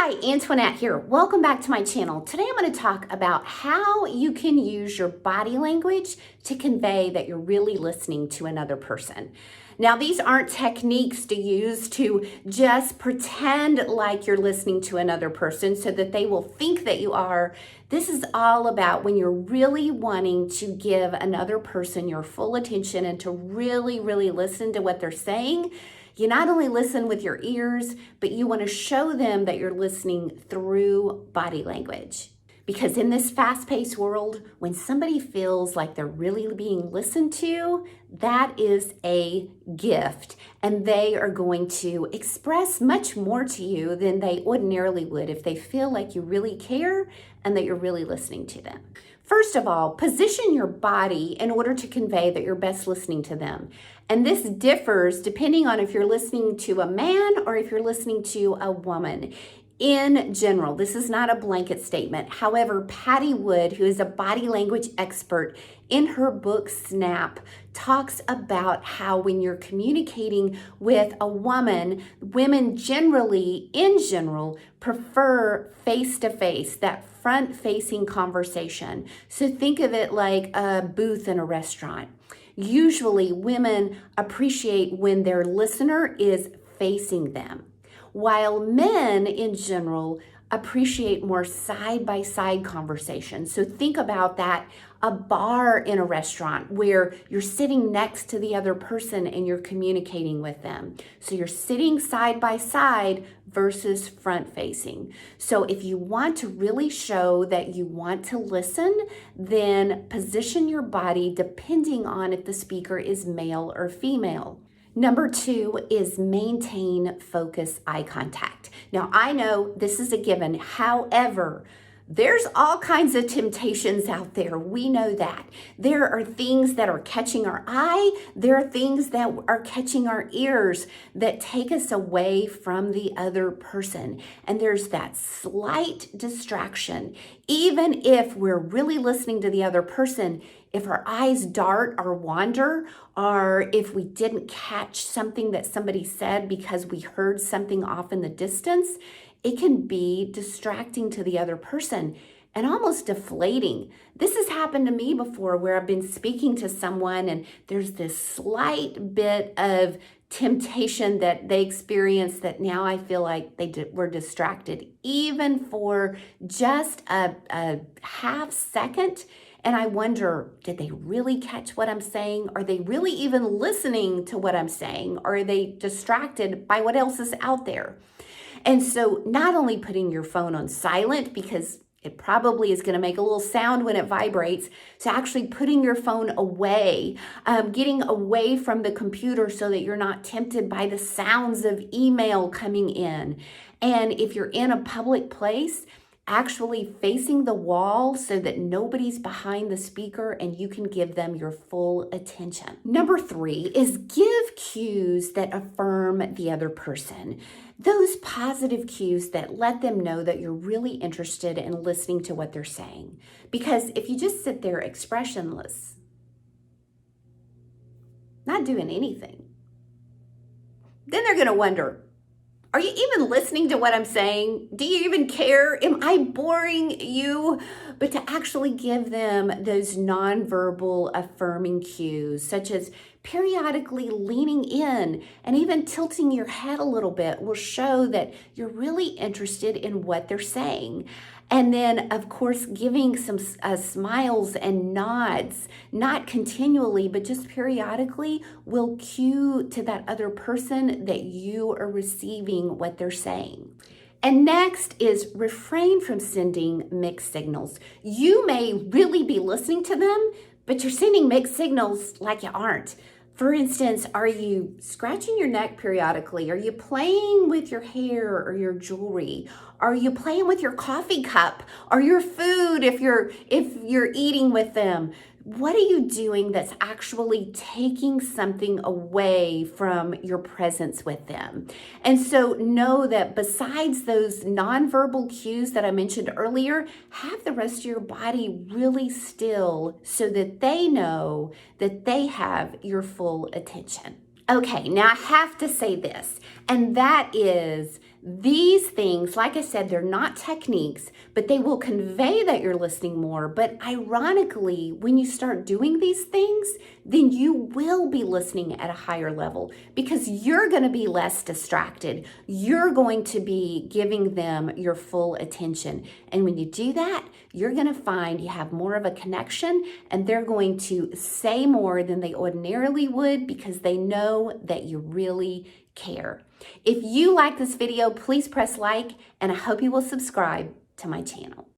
Hi, Antoinette here. Welcome back to my channel. Today I'm going to talk about how you can use your body language to convey that you're really listening to another person. Now, these aren't techniques to use to just pretend like you're listening to another person so that they will think that you are. This is all about when you're really wanting to give another person your full attention and to really listen to what they're saying. You not only listen with your ears, but you want to show them that you're listening through body language. Because in this fast-paced world, when somebody feels like they're really being listened to, that is a gift. And they are going to express much more to you than they ordinarily would if they feel like you really care and that you're really listening to them. First of all, position your body in order to convey that you're best listening to them. And this differs depending on if you're listening to a man or if you're listening to a woman. In general, this is not a blanket statement. However, Patti Wood, who is a body language expert, in her book Snap, talks about how when you're communicating with a woman, women generally, in general, prefer face-to-face, that front-facing conversation. So think of it like a booth in a restaurant. Usually, women appreciate when their listener is facing them, while men in general appreciate more side-by-side conversations. So think about that, a bar in a restaurant where you're sitting next to the other person and you're communicating with them. So you're sitting side by side versus front-facing. So if you want to really show that you want to listen, then position your body depending on if the speaker is male or female. Number 2 is maintain focus eye contact. Now, I know this is a given. However, there's all kinds of temptations out there. We know that. There are things that are catching our eye. There are things that are catching our ears that take us away from the other person. And there's that slight distraction. Even if we're really listening to the other person, if our eyes dart or wander, or if we didn't catch something that somebody said because we heard something off in the distance, it can be distracting to the other person and almost deflating. This has happened to me before where I've been speaking to someone and there's this slight bit of temptation that they experience that now I feel like they were distracted, even for just a half second. And I wonder, did they really catch what I'm saying? Are they really even listening to what I'm saying? Or are they distracted by what else is out there? And so not only putting your phone on silent, because it probably is going to make a little sound when it vibrates, so actually putting your phone away, getting away from the computer so that you're not tempted by the sounds of email coming in. And if you're in a public place, actually facing the wall so that nobody's behind the speaker and you can give them your full attention. Number 3 is give cues that affirm the other person. Those positive cues that let them know that you're really interested in listening to what they're saying. Because if you just sit there expressionless, not doing anything, then they're going to wonder, are you even listening to what I'm saying? Do you even care? Am I boring you? But to actually give them those nonverbal affirming cues, such as periodically leaning in and even tilting your head a little bit, will show that you're really interested in what they're saying. And then, of course, giving some smiles and nods, not continually, but just periodically, will cue to that other person that you are receiving what they're saying. And next is refrain from sending mixed signals. You may really be listening to them, but you're sending mixed signals like you aren't. For instance, are you scratching your neck periodically? Are you playing with your hair or your jewelry? Are you playing with your coffee cup or your food if you're eating with them? What are you doing that's actually taking something away from your presence with them? And so know that besides those nonverbal cues that I mentioned earlier, have the rest of your body really still so that they know that they have your full attention. Okay, now I have to say this, and that is These things, like I said, they're not techniques, but they will convey that you're listening more. But ironically, when you start doing these things, then you will be listening at a higher level because you're going to be less distracted. You're going to be giving them your full attention. And when you do that, you're going to find you have more of a connection, and they're going to say more than they ordinarily would because they know that you really care. If you like this video, please press like, and I hope you will subscribe to my channel.